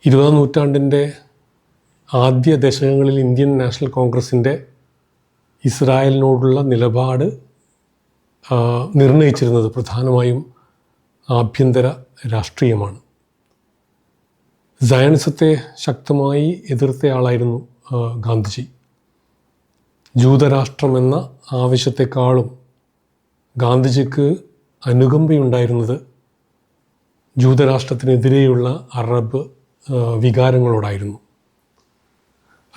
20-ാം നൂറ്റാണ്ടിൻ്റെ ആദ്യ ദശകങ്ങളിൽ Indian national കോൺഗ്രസിൻ്റെ ഇസ്രായേലിനോടുള്ള നിലപാട് നിർണയിച്ചിരുന്നത് പ്രധാനമായും ആഭ്യന്തര രാഷ്ട്രീയമാണ്. സയണിസത്തെ ശക്തമായി എതിർത്തയാളായിരുന്നു ഗാന്ധിജി. ജൂതരാഷ്ട്രമെന്ന ആവശ്യത്തെക്കാളും ഗാന്ധിജിക്ക് അനുകമ്പയുണ്ടായിരുന്നത് ജൂതരാഷ്ട്രത്തിനെതിരെയുള്ള അറബ് വികാരങ്ങളോടായിരുന്നു.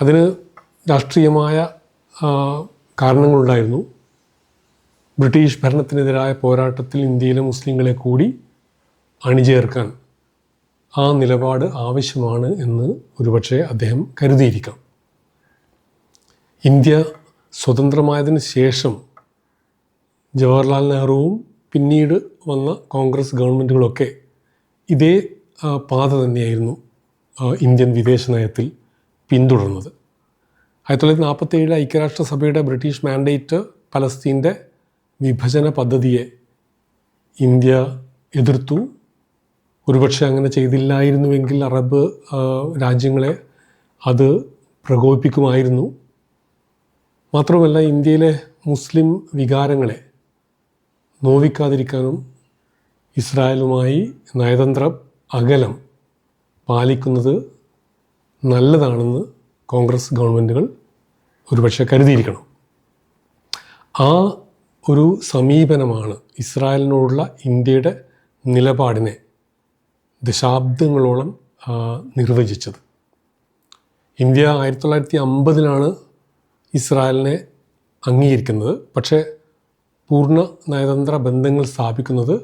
അതിന് രാഷ്ട്രീയമായ കാരണങ്ങളുണ്ടായിരുന്നു. ബ്രിട്ടീഷ് ഭരണത്തിനെതിരായ പോരാട്ടത്തിൽ ഇന്ത്യയിലെ മുസ്ലിങ്ങളെ കൂടി അണിചേർക്കാൻ ആ നിലപാട് ആവശ്യമാണ് എന്ന് ഒരുപക്ഷെ അദ്ദേഹം കരുതിയിരിക്കാം. ഇന്ത്യ സ്വതന്ത്രമായതിന് ശേഷം ജവഹർലാൽ നെഹ്റുവും പിന്നീട് വന്ന കോൺഗ്രസ് ഗവൺമെൻറ്റുകളൊക്കെ ഇതേ പാത തന്നെയായിരുന്നു ഇന്ത്യൻ വിദേശ നയത്തിൽ പിന്തുടർന്നത്. 1947 ഐക്യരാഷ്ട്രസഭയുടെ ബ്രിട്ടീഷ് മാൻഡേറ്റ് പലസ്തീൻ്റെ വിഭജന പദ്ധതിയെ ഇന്ത്യ എതിർത്തു. ഒരുപക്ഷെ അങ്ങനെ ചെയ്തില്ലായിരുന്നുവെങ്കിൽ അറബ് രാജ്യങ്ങളെ അത് പ്രകോപിപ്പിക്കുമായിരുന്നു. മാത്രമല്ല, ഇന്ത്യയിലെ മുസ്ലിം വികാരങ്ങളെ നോവിക്കാതിരിക്കാനും ഇസ്രായേലുമായി നയതന്ത്ര അകലം പാലിക്കുന്നത് നല്ലതാണെന്ന് കോൺഗ്രസ് ഗവൺമെൻറ്റുകൾ ഒരുപക്ഷെ കരുതിയിരിക്കണം. ആ ഒരു സമീപനമാണ് ഇസ്രായേലിനോടുള്ള ഇന്ത്യയുടെ നിലപാടിനെ ദശാബ്ദങ്ങളോളം നിർവചിച്ചത്. ഇന്ത്യ 1950 ഇസ്രായേലിനെ അംഗീകരിക്കുന്നത്. പക്ഷേ പൂർണ്ണ നയതന്ത്ര ബന്ധങ്ങൾ സ്ഥാപിക്കുന്നത്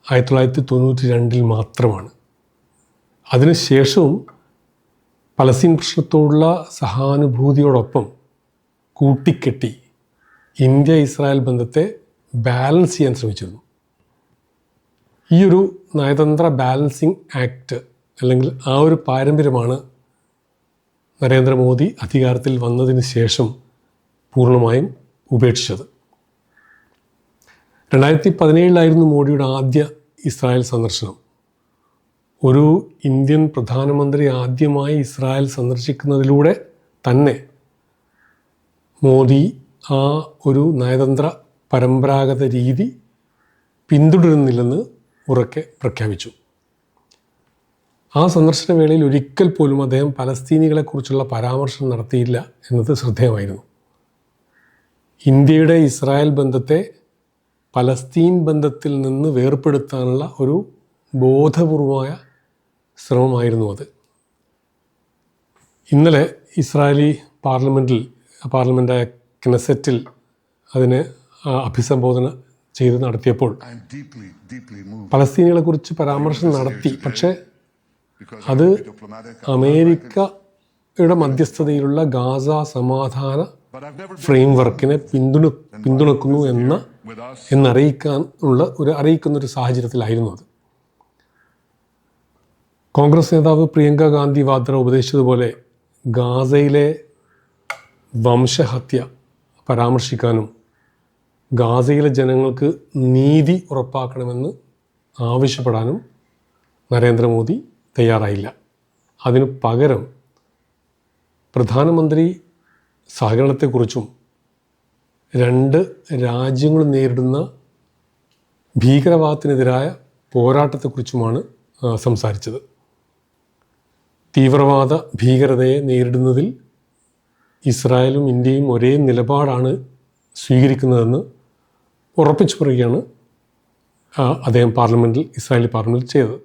1992 മാത്രമാണ്. അതിനുശേഷവും പലസ്തീൻ പ്രശ്നത്തോടുള്ള സഹാനുഭൂതിയോടൊപ്പം കൂട്ടിക്കെട്ടി ഇന്ത്യ ഇസ്രായേൽ ബന്ധത്തെ ബാലൻസ് ചെയ്യാൻ ശ്രമിച്ചിരുന്നു. ഈ ഒരു നയതന്ത്ര ബാലൻസിങ് ആക്ട് അല്ലെങ്കിൽ ആ ഒരു പാരമ്പര്യമാണ് നരേന്ദ്രമോദി അധികാരത്തിൽ വന്നതിന് ശേഷം പൂർണ്ണമായും ഉപേക്ഷിച്ചത്. 2017 മോഡിയുടെ ആദ്യ ഇസ്രായേൽ സന്ദർശനം. ഒരു ഇന്ത്യൻ പ്രധാനമന്ത്രി ആദ്യമായി ഇസ്രായേൽ സന്ദർശിക്കുന്നതിലൂടെ തന്നെ മോദി ആ ഒരു നയതന്ത്ര പരമ്പരാഗത രീതി പിന്തുടരുന്നില്ലെന്ന് ഉറക്കെ പ്രഖ്യാപിച്ചു. ആ സന്ദർശന വേളയിൽ ഒരിക്കൽ പോലും അദ്ദേഹം പലസ്തീനികളെക്കുറിച്ചുള്ള പരാമർശം നടത്തിയില്ല എന്നത് ശ്രദ്ധേയമായിരുന്നു. ഇന്ത്യയുടെ ഇസ്രായേൽ ബന്ധത്തെ പലസ്തീൻ ബന്ധത്തിൽ നിന്ന് വേർപെടുത്താനുള്ള ഒരു ബോധപൂർവമായ ശ്രമമായിരുന്നു അത്. ഇന്നലെ ഇസ്രായേലി പാർലമെൻറ്റായ ക്നെസറ്റിൽ അതിനെ അഭിസംബോധന ചെയ്ത് നടത്തിയപ്പോൾ പലസ്തീനികളെക്കുറിച്ച് പരാമർശം നടത്തി. പക്ഷേ അത് അമേരിക്കയുടെ മധ്യസ്ഥതയിലുള്ള ഗാസ സമാധാന ഫ്രെയിംവർക്കിനെ പിന്തുണക്കുന്നു അറിയിക്കുന്ന ഒരു സാഹചര്യത്തിലായിരുന്നു അത്. കോൺഗ്രസ് നേതാവ് പ്രിയങ്ക ഗാന്ധി വാദ്ര ഉപദേശിച്ചതുപോലെ ഗാസയിലെ വംശഹത്യ പരാമർശിക്കാനും ഗാസയിലെ ജനങ്ങൾക്ക് നീതി ഉറപ്പാക്കണമെന്ന് ആവശ്യപ്പെടാനും നരേന്ദ്രമോദി തയ്യാറായില്ല. അതിനു പകരം പ്രധാനമന്ത്രി സഹകരണത്തെക്കുറിച്ചും രണ്ട് രാജ്യങ്ങളും നേരിടുന്ന ഭീകരവാദത്തിനെതിരായ പോരാട്ടത്തെക്കുറിച്ചുമാണ് സംസാരിച്ചത്. തീവ്രവാദ ഭീകരതയെ നേരിടുന്നതിൽ ഇസ്രായേലും ഇന്ത്യയും ഒരേ നിലപാടാണ് സ്വീകരിക്കുന്നതെന്ന് ഉറപ്പിച്ചു പറയുകയാണ് അദ്ദേഹം ഇസ്രായേലി പാർലമെൻറ്റിൽ ചെയ്തത്.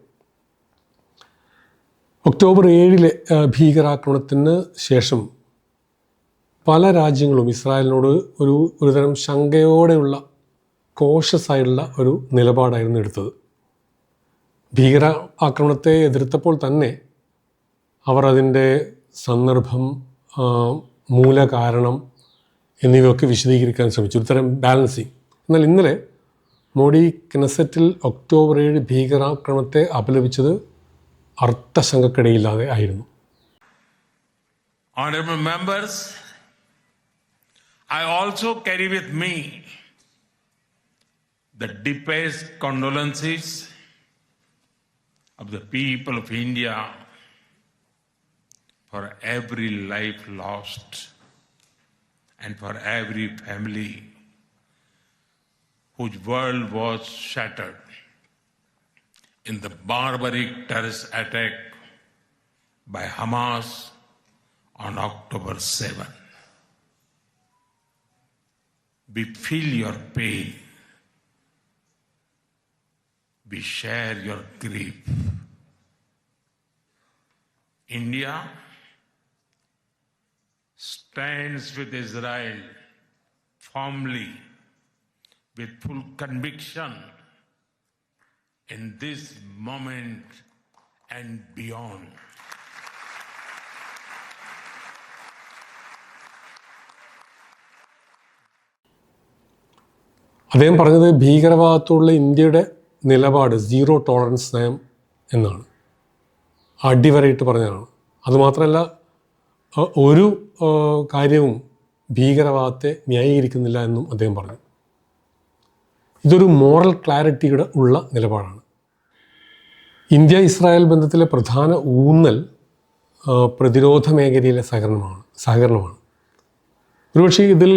ഒക്ടോബർ 7 ഭീകരാക്രമണത്തിന് ശേഷം പല രാജ്യങ്ങളും ഇസ്രായേലിനോട് ഒരുതരം ശങ്കയോടെയുള്ള കോഷ്യസായിട്ടുള്ള ഒരു നിലപാടായിരുന്നു എടുത്തത്. ഭീകര ആക്രമണത്തെ എതിർത്തപ്പോൾ തന്നെ അവർ അതിൻ്റെ സന്ദർഭം, മൂലകാരണം എന്നിവയൊക്കെ വിശദീകരിക്കാൻ ശ്രമിച്ചു, ഒരുതരം ബാലൻസിങ്. എന്നാൽ ഇന്നലെ മോഡി ക്നെസറ്റിൽ ഒക്ടോബർ 7 ഭീകരാക്രമണത്തെ അപലപിച്ചത് അർത്ഥശങ്കക്കിടയില്ലാതെ ആയിരുന്നു. Honorable members, I also carry with me the deepest condolences of the people of India for every life lost and for every family whose world was shattered in the barbaric terrorist attack by Hamas on October 7. We feel your pain. We share your grief. India stands with Israel firmly, with full conviction in this moment and beyond. അദ്ദേഹം പറഞ്ഞത് ഭീകരവാദത്തോടുള്ള ഇന്ത്യയുടെ നിലപാട് zero tolerance നയം എന്നാണ്. അടിവരയിട്ട് പറഞ്ഞതാണ്. അതുമാത്രമല്ല ഒരു കാര്യവും ഭീകരവാദത്തെ ന്യായീകരിക്കുന്നില്ല എന്നും അദ്ദേഹം പറഞ്ഞു. ഇതൊരു മോറൽ ക്ലാരിറ്റിയുടെ ഉള്ള നിലപാടാണ്. ഇന്ത്യ ഇസ്രായേൽ ബന്ധത്തിലെ പ്രധാന ഊന്നൽ പ്രതിരോധ മേഖലയിലെ സഹകരണമാണ്. ഒരുപക്ഷെ ഇതിൽ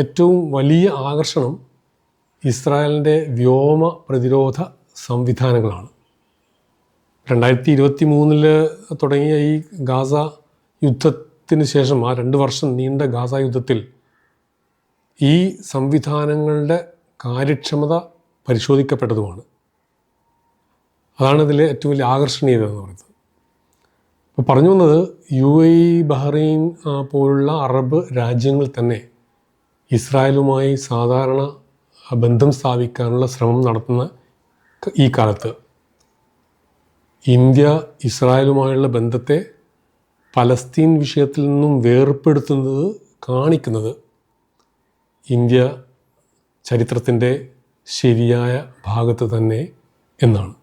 ഏറ്റവും വലിയ ആകർഷണം ഇസ്രായേലിൻ്റെ വ്യോമ പ്രതിരോധ സംവിധാനങ്ങളാണ്. 2023 തുടങ്ങിയ ഈ ഗാസ യുദ്ധത്തിന് ശേഷം ആ 2 വർഷം നീണ്ട ഗാസ യുദ്ധത്തിൽ ഈ സംവിധാനങ്ങളുടെ കാര്യക്ഷമത പരിശോധിക്കപ്പെട്ടതുമാണ്. അതാണ് ഇതിലെ ഏറ്റവും വലിയ ആകർഷണീയത എന്ന് പറയുന്നത്. ഇപ്പോൾ പറഞ്ഞു വന്നത് UAE, ബഹ്റൈൻ പോലുള്ള അറബ് രാജ്യങ്ങൾ തന്നെ ഇസ്രായേലുമായി സാധാരണ ബന്ധം സ്ഥാപിക്കാനുള്ള ശ്രമം നടത്തുന്ന ഈ കാലത്ത് ഇന്ത്യ ഇസ്രായേലുമായുള്ള ബന്ധത്തെ പലസ്തീൻ വിഷയത്തിൽ നിന്നും വേർപ്പെടുത്തുന്നത് കാണിക്കുന്നത് ഇന്ത്യ ചരിത്രത്തിൻ്റെ ശരിയായ ഭാഗത്ത് തന്നെ എന്നാണ്.